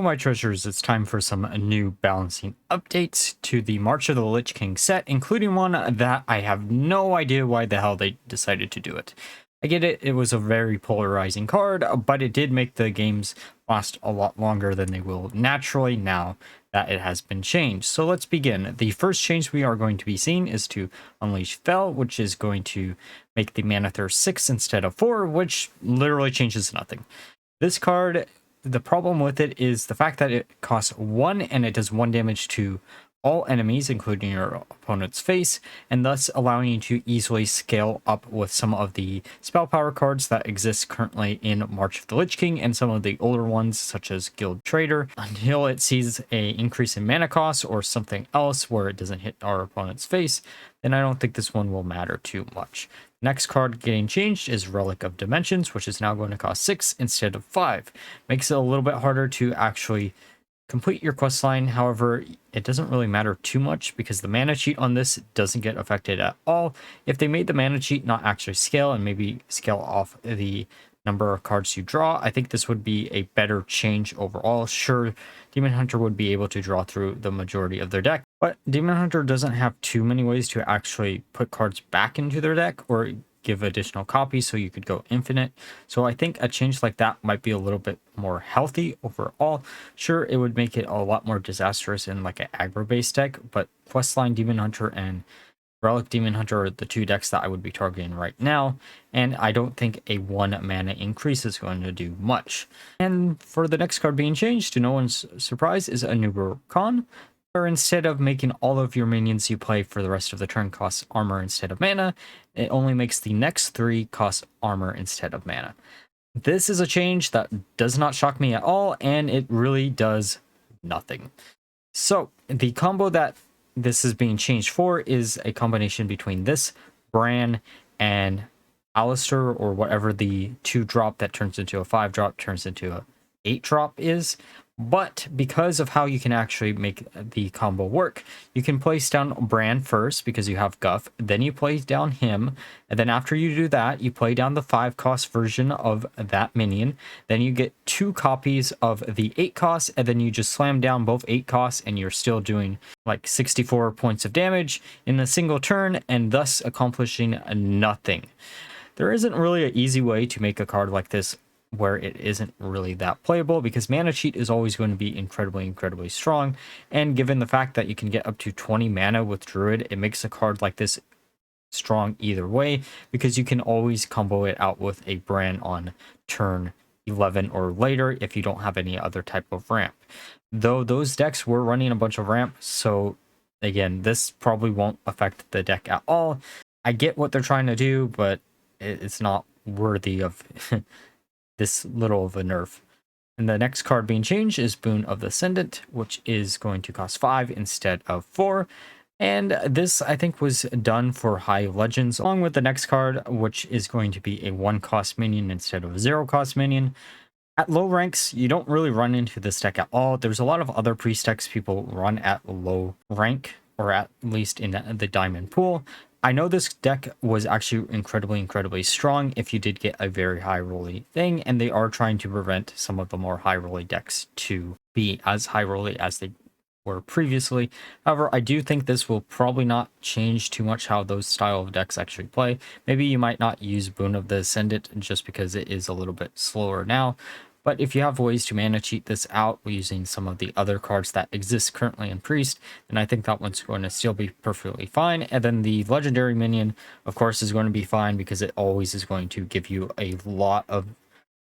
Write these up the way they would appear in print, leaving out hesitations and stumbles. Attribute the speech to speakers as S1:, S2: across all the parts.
S1: Hello my treasures, it's time for some new balancing updates to the March of the Lich King set, including one that I have no idea why the hell they decided to do it. I get it, it was a very polarizing card, but it did make the games last a lot longer than they will naturally now that it has been changed. So let's begin. The first change we are going to be seeing is to Unleash Fel, which is going to make the mana thirst 6 instead of 4, which literally changes nothing. This card, the problem with it is the fact that it costs 1 and it does 1 damage to all enemies, including your opponent's face, and thus allowing you to easily scale up with some of the spell power cards that exist currently in March of the Lich King and some of the older ones such as Guild Trader, until it sees a increase in mana cost or something else where it doesn't hit our opponent's face. Then I don't think this one will matter too much. Next card getting changed is Relic of Dimensions, which is now going to cost 6 instead of 5. Makes it a little bit harder to actually complete your quest line. However, it doesn't really matter too much because the mana cheat on this doesn't get affected at all. If they made the mana cheat not actually scale and maybe scale off the number of cards you draw, I think this would be a better change overall. Sure, Demon Hunter would be able to draw through the majority of their deck, but Demon Hunter doesn't have too many ways to actually put cards back into their deck or give additional copies, so you could go infinite. So I think a change like that might be a little bit more healthy overall. Sure, it would make it a lot more disastrous in like an aggro based deck, but Questline Demon Hunter and Relic Demon Hunter are the two decks that I would be targeting right now, and I don't think a 1 mana increase is going to do much. And for the next card being changed, to no one's surprise, is Anub'Rekhan, where instead of making all of your minions you play for the rest of the turn cost armor instead of mana, it only makes the next 3 cost armor instead of mana. This is a change that does not shock me at all, and it really does nothing. So the combo that this is being changed for is a combination between this, Bran, and Alistair, or whatever the 2-drop that turns into a 5-drop turns into a 8-drop is. But because of how you can actually make the combo work, you can place down Bran first because you have Guff, then you play down him, and then after you do that, you play down the 5-cost version of that minion, then you get 2 copies of the 8-cost, and then you just slam down both 8 costs, and you're still doing like 64 points of damage in a single turn, and thus accomplishing nothing. There isn't really an easy way to make a card like this where it isn't really that playable, because mana cheat is always going to be incredibly strong, and given the fact that you can get up to 20 mana with Druid, it makes a card like this strong either way, because you can always combo it out with a Bran on turn 11 or later if you don't have any other type of ramp. Though those decks were running a bunch of ramp, so again, this probably won't affect the deck at all. I get what they're trying to do, but it's not worthy of this little of a nerf. And the next card being changed is Boon of the Ascendant, which is going to cost 5 instead of 4. And this, I think, was done for high legends, along with the next card, which is going to be a 1-cost minion instead of a 0-cost minion. At low ranks, you don't really run into this deck at all. There's a lot of other priest decks people run at low rank, or at least in the diamond pool. I know this deck was actually incredibly strong if you did get a very high rolly thing, and they are trying to prevent some of the more high rolly decks to be as high rolly as they were previously. However, I do think this will probably not change too much how those style of decks actually play. Maybe you might not use Boon of the Ascendant just because it is a little bit slower now. But if you have ways to mana cheat this out using some of the other cards that exist currently in Priest, then I think that one's going to still be perfectly fine. And then the Legendary Minion, of course, is going to be fine because it always is going to give you a lot of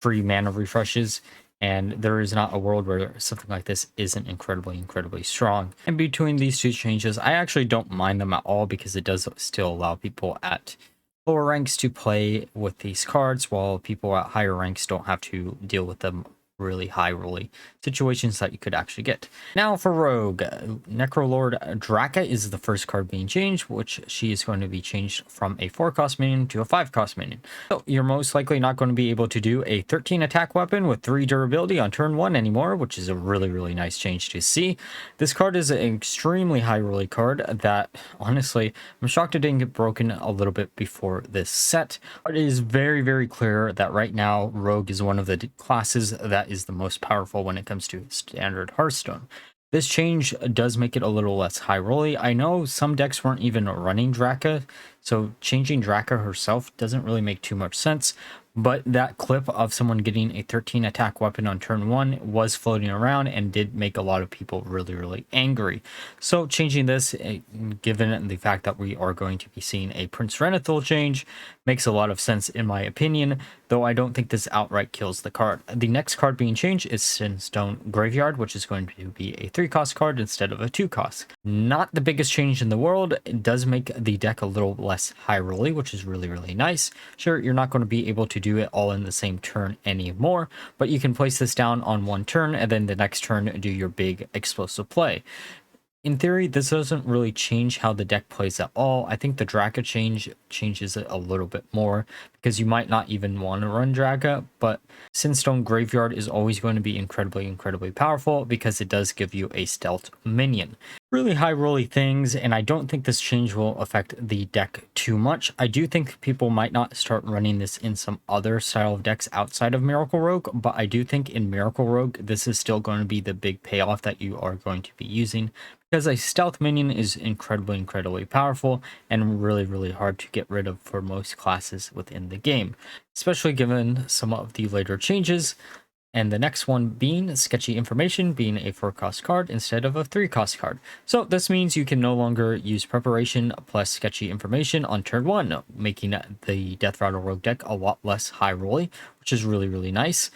S1: free mana refreshes. And there is not a world where something like this isn't incredibly strong. And between these two changes, I actually don't mind them at all because it does still allow people at lower ranks to play with these cards, while people at higher ranks don't have to deal with them really high rolly situations that you could actually get. Now for Rogue, Necrolord Draka is the first card being changed, which she is going to be changed from a 4-cost minion to a 5-cost minion. So you're most likely not going to be able to do a 13 attack weapon with 3 durability on turn 1 anymore, which is a really nice change to see. This card is an extremely high rolly card that, honestly, I'm shocked it didn't get broken a little bit before this set. It is very clear that right now Rogue is one of the classes that that is the most powerful when it comes to standard Hearthstone. This change does make it a little less high rolly. I know some decks weren't even running Draka, so changing Draka herself doesn't really make too much sense. But that clip of someone getting a 13 attack weapon on turn 1 was floating around and did make a lot of people really, really angry. So changing this, given the fact that we are going to be seeing a Prince Renathal change, makes a lot of sense in my opinion, though I don't think this outright kills the card. The next card being changed is Sinstone Graveyard, which is going to be a 3-cost card instead of a 2-cost. Not the biggest change in the world. It does make the deck a little less high rolly, which is really, really nice. Sure, you're not going to be able to do it all in the same turn anymore, but you can place this down on one turn and then the next turn do your big explosive play. In theory, this doesn't really change how the deck plays at all. I think the Draka changes it a little bit more because you might not even want to run Draka, but Sinstone Graveyard is always going to be incredibly, incredibly powerful because it does give you a stealth minion. Really high rolly things, and I don't think this change will affect the deck too much. I do think people might not start running this in some other style of decks outside of Miracle Rogue, but I do think in Miracle Rogue, this is still going to be the big payoff that you are going to be using, because a stealth minion is incredibly, incredibly powerful and really, really hard to get rid of for most classes within the game, especially given some of the later changes. And the next one being Sketchy Information, being a 4-cost card instead of a 3-cost card. So this means you can no longer use Preparation plus Sketchy Information on turn 1, making the Deathrattle Rogue deck a lot less high rolly, which is really, really nice.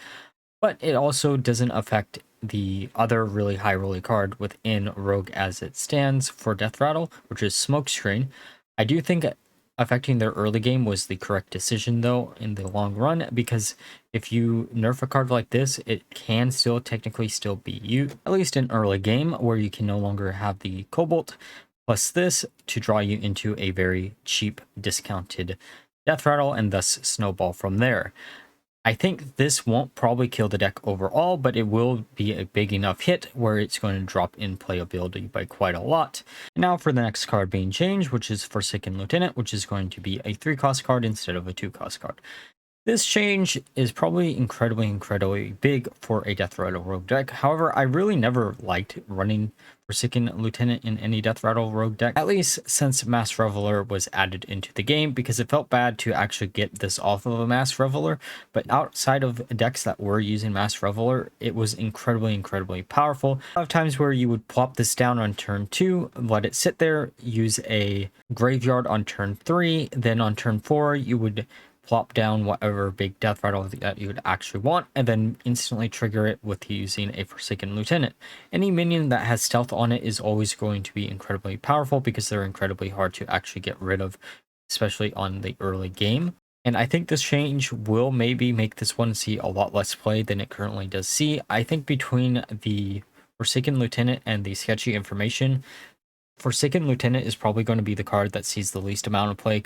S1: But it also doesn't affect the other really high rolly card within Rogue as it stands for Deathrattle, which is Smokescreen. I do think affecting their early game was the correct decision though in the long run, because if you nerf a card like this, it can still technically still be used, at least in early game, where you can no longer have the Cobalt plus this to draw you into a very cheap discounted Deathrattle and thus snowball from there. I think this won't probably kill the deck overall, but it will be a big enough hit where it's going to drop in playability by quite a lot. Now for the next card being changed, which is Forsaken Lieutenant, which is going to be a 3-cost card instead of a 2-cost card. This change is probably incredibly, incredibly big for a Deathrattle Rogue deck. However, I really never liked running Forsaken Lieutenant in any Deathrattle Rogue deck, at least since Mass Reveler was added into the game, because it felt bad to actually get this off of a Mass Reveler. But outside of decks that were using Mass Reveler, it was incredibly, incredibly powerful. A lot of times where you would plop this down on turn 2, let it sit there, use a Graveyard on turn 3, then on turn 4 you would plop down whatever big Deathrattle that you would actually want, and then instantly trigger it with using a Forsaken Lieutenant. Any minion that has stealth on it is always going to be incredibly powerful because they're incredibly hard to actually get rid of, especially on the early game. And I think this change will maybe make this one see a lot less play than it currently does see. I think between the Forsaken Lieutenant and the Sketchy Information, Forsaken Lieutenant is probably going to be the card that sees the least amount of play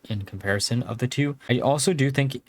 S1: in comparison of the two. I also do think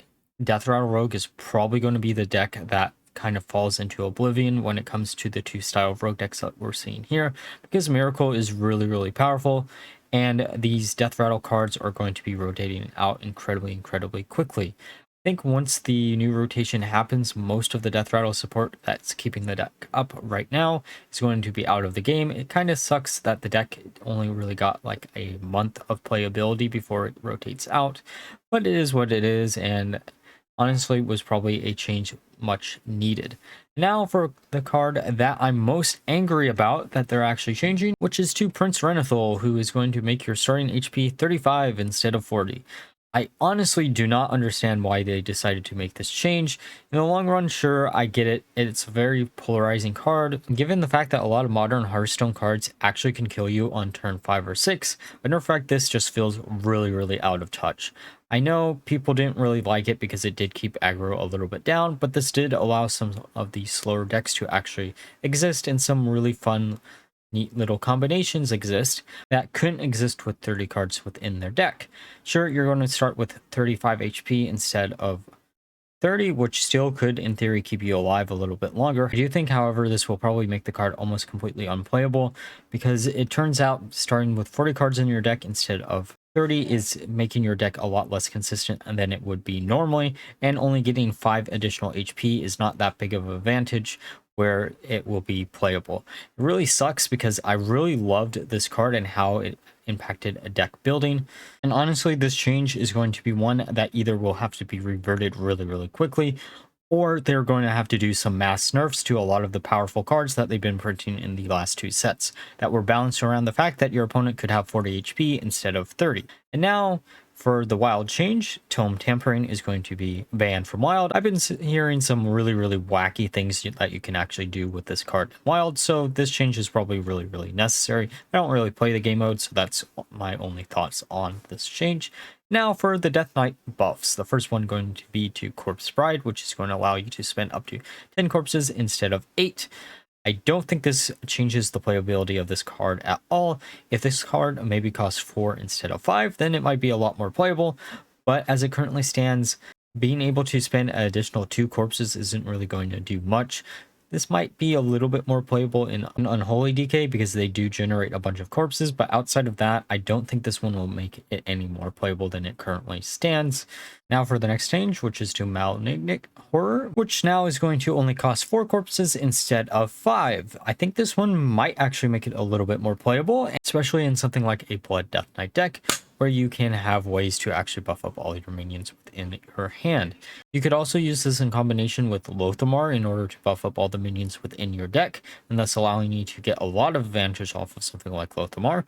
S1: Deathrattle Rogue is probably going to be the deck that kind of falls into oblivion when it comes to the two style of Rogue decks that we're seeing here, because Miracle is really, really powerful, and these Deathrattle cards are going to be rotating out incredibly, incredibly quickly. I think once the new rotation happens, most of the Deathrattle support that's keeping the deck up right now is going to be out of the game. It kind of sucks that the deck only really got like a month of playability before it rotates out, but it is what it is, and honestly was probably a change much needed. Now for the card that I'm most angry about that they're actually changing, which is to Prince Renathal, who is going to make your starting HP 35 instead of 40. I honestly do not understand why they decided to make this change. In the long run, sure, I get it. It's a very polarizing card. Given the fact that a lot of modern Hearthstone cards actually can kill you on turn 5 or 6, a nerf like this just feels really, really out of touch. I know people didn't really like it because it did keep aggro a little bit down, but this did allow some of the slower decks to actually exist, and some really fun, neat little combinations exist that couldn't exist with 30 cards within their deck. Sure, you're going to start with 35 HP instead of 30, which still could, in theory, keep you alive a little bit longer. I do think, however, this will probably make the card almost completely unplayable, because it turns out starting with 40 cards in your deck instead of 30 is making your deck a lot less consistent than it would be normally, and only getting 5 additional HP is not that big of an advantage where it will be playable. It really sucks because I really loved this card and how it impacted a deck building, and honestly this change is going to be one that either will have to be reverted really quickly, or they're going to have to do some mass nerfs to a lot of the powerful cards that they've been printing in the last 2 sets that were balanced around the fact that your opponent could have 40 HP instead of 30. And now for the wild change, Tome Tampering is going to be banned from wild. I've been hearing some really wacky things that you can actually do with this card in wild, so this change is probably really necessary. I don't really play the game mode, so that's my only thoughts on this change. Now for the Death Knight buffs, the first one going to be to Corpse Bride, which is going to allow you to spend up to 10 corpses instead of 8. I don't think this changes the playability of this card at all. If this card maybe costs 4 instead of 5, then it might be a lot more playable, but as it currently stands, being able to spend an additional 2 corpses isn't really going to do much. This might be a little bit more playable in Unholy DK because they do generate a bunch of corpses, but outside of that, I don't think this one will make it any more playable than it currently stands. Now for the next change, which is to Malignant Horror, which now is going to only cost 4 corpses instead of 5. I think this one might actually make it a little bit more playable, especially in something like a Blood Death Knight deck, where you can have ways to actually buff up all your minions within your hand. You could also use this in combination with Lothamar in order to buff up all the minions within your deck, and thus allowing you to get a lot of advantage off of something like Lothamar.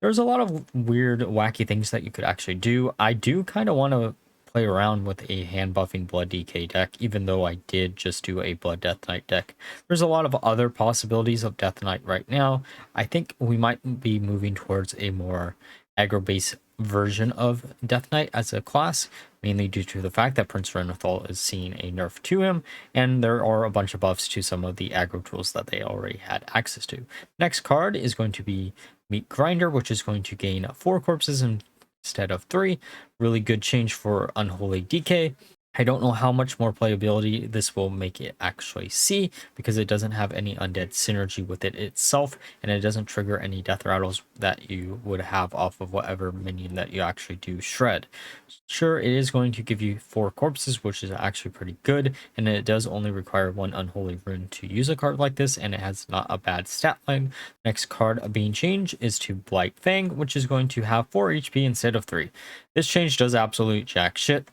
S1: There's a lot of weird, wacky things that you could actually do. I do kind of want to play around with a hand buffing Blood DK deck, even though I did just do a Blood Death Knight deck. There's a lot of other possibilities of Death Knight right now. I think we might be moving towards a more aggro-based version of Death Knight as a class, mainly due to the fact that Prince Renathal is seeing a nerf to him, and there are a bunch of buffs to some of the aggro tools that they already had access to. Next card is going to be Meat Grinder, which is going to gain 4 corpses instead of 3. Really good change for Unholy DK. I don't know how much more playability this will make it actually see, because it doesn't have any undead synergy with it itself, and it doesn't trigger any death rattles that you would have off of whatever minion that you actually do shred. Sure, it is going to give you 4 corpses, which is actually pretty good, and it does only require 1 unholy rune to use a card like this, and it has not a bad stat line. Next card being changed is to Blight Fang, which is going to have 4 HP instead of 3. This change does absolute jack shit.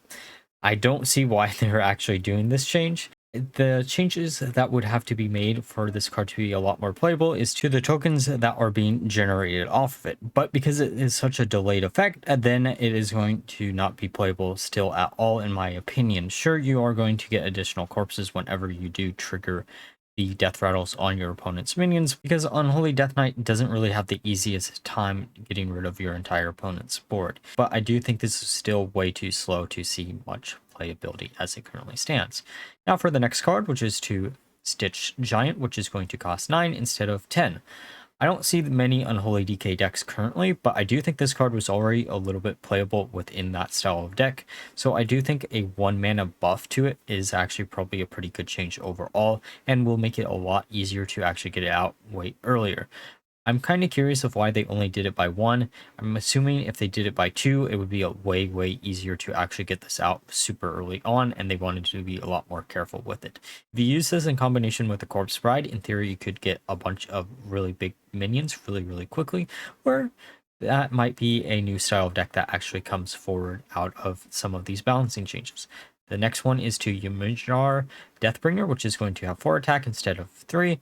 S1: I don't see why they're actually doing this change. The changes that would have to be made for this card to be a lot more playable is to the tokens that are being generated off of it. But because it is such a delayed effect, then it is going to not be playable still at all, in my opinion. Sure, you are going to get additional corpses whenever you do trigger the death rattles on your opponent's minions, because Unholy Death Knight doesn't really have the easiest time getting rid of your entire opponent's board. But I do think this is still way too slow to see much playability as it currently stands. Now for the next card, which is to Stitch Giant, which is going to cost 9 instead of 10. I don't see many Unholy DK decks currently, but I do think this card was already a little bit playable within that style of deck. So I do think a 1 mana buff to it is actually probably a pretty good change overall, and will make it a lot easier to actually get it out way earlier. I'm kind of curious of why they only did it by 1. I'm assuming if they did it by 2, it would be a way easier to actually get this out super early on, and they wanted to be a lot more careful with it. If you use this in combination with the Corpse Bride, in theory you could get a bunch of really big minions really quickly, or that might be a new style of deck that actually comes forward out of some of these balancing changes. The next one is to Yamjar Deathbringer, which is going to have 4 attack instead of 3.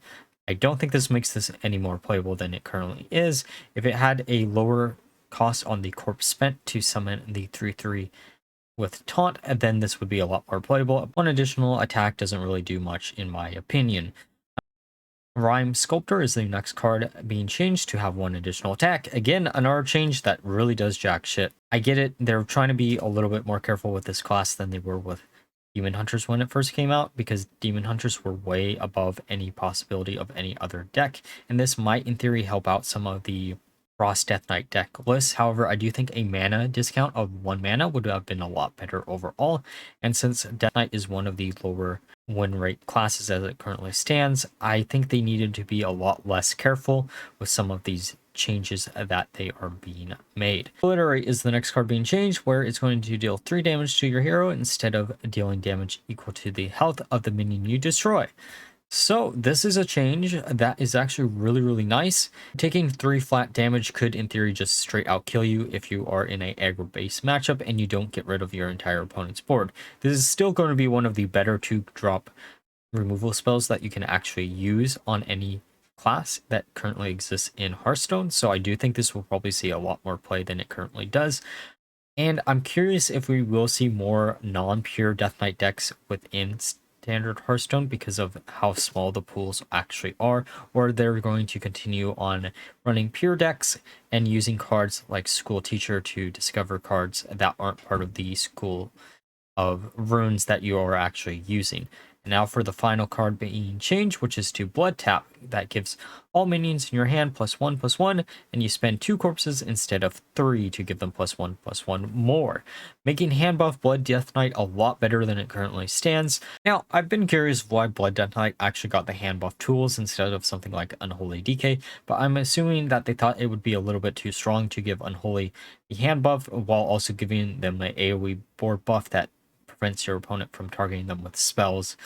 S1: I don't think this makes this any more playable than it currently is. If it had a lower cost on the corpse spent to summon the 3/3 with taunt, then this would be a lot more playable. 1 additional attack doesn't really do much in my opinion. Rhyme Sculptor is the next card being changed to have 1 additional attack. Again, another change that really does jack shit. I get it, they're trying to be a little bit more careful with this class than they were with Demon Hunters when it first came out, because Demon Hunters were way above any possibility of any other deck, and this might in theory help out some of the Frost Death Knight deck lists. However, I do think a mana discount of 1 mana would have been a lot better overall, and since Death Knight is one of the lower win rate classes as it currently stands, I think they needed to be a lot less careful with some of these changes that they are being made. Obliterate is the next card being changed, where it's going to deal 3 damage to your hero instead of dealing damage equal to the health of the minion you destroy. So this is a change that is actually really nice. Taking 3 flat damage could in theory just straight out kill you if you are in a aggro based matchup and you don't get rid of your entire opponent's board. This is still going to be one of the better 2-drop removal spells that you can actually use on any class that currently exists in Hearthstone. So I do think this will probably see a lot more play than it currently does. And I'm curious if we will see more non-pure Death Knight decks within Standard Hearthstone because of how small the pools actually are, or they're going to continue on running pure decks and using cards like School Teacher to discover cards that aren't part of the School of Runes that you are actually using. And now for the final card being changed, which is to Blood Tap. That gives all minions in your hand +1/+1, and you spend 2 corpses instead of 3 to give them +1/+1 more, making hand buff Blood Death Knight a lot better than it currently stands. Now, I've been curious why Blood Death Knight actually got the hand buff tools instead of something like Unholy DK, but I'm assuming that they thought it would be a little bit too strong to give Unholy the hand buff while also giving them an AoE board buff that prevents your opponent from targeting them with spells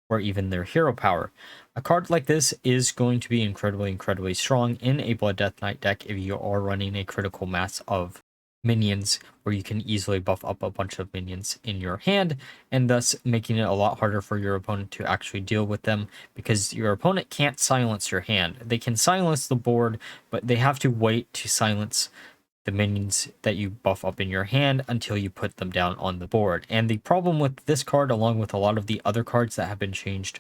S1: or even their hero power. A card like this is going to be incredibly strong in a Blood Death Knight deck if you are running a critical mass of minions where you can easily buff up a bunch of minions in your hand, and thus making it a lot harder for your opponent to actually deal with them because your opponent can't silence your hand. They can silence the board, but they have to wait to silence the minions that you buff up in your hand until you put them down on the board. And the problem with this card, along with a lot of the other cards that have been changed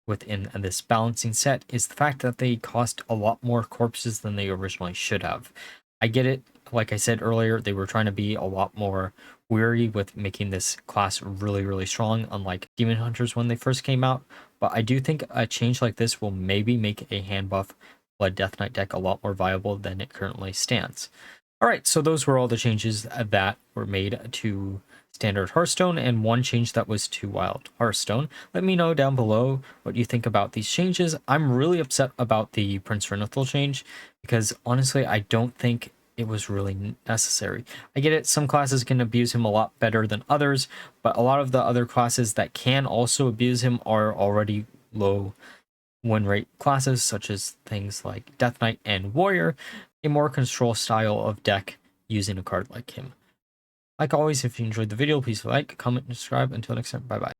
S1: within this balancing set, is the fact that they cost a lot more corpses than they originally should have. I get it. Like I said earlier, they were trying to be a lot more weary with making this class really strong, unlike Demon Hunters when they first came out. But I do think a change like this will maybe make a hand buff Blood Death Knight deck a lot more viable than it currently stands. Alright, so those were all the changes that were made to Standard Hearthstone, and one change that was to Wild Hearthstone. Let me know down below what you think about these changes. I'm really upset about the Prince Renathal change, because honestly, I don't think it was really necessary. I get it, some classes can abuse him a lot better than others, but a lot of the other classes that can also abuse him are already low win rate classes, such as things like Death Knight and Warrior, a more control style of deck using a card like him. Like always, if you enjoyed the video, please like, comment, and subscribe. Until next time, bye bye.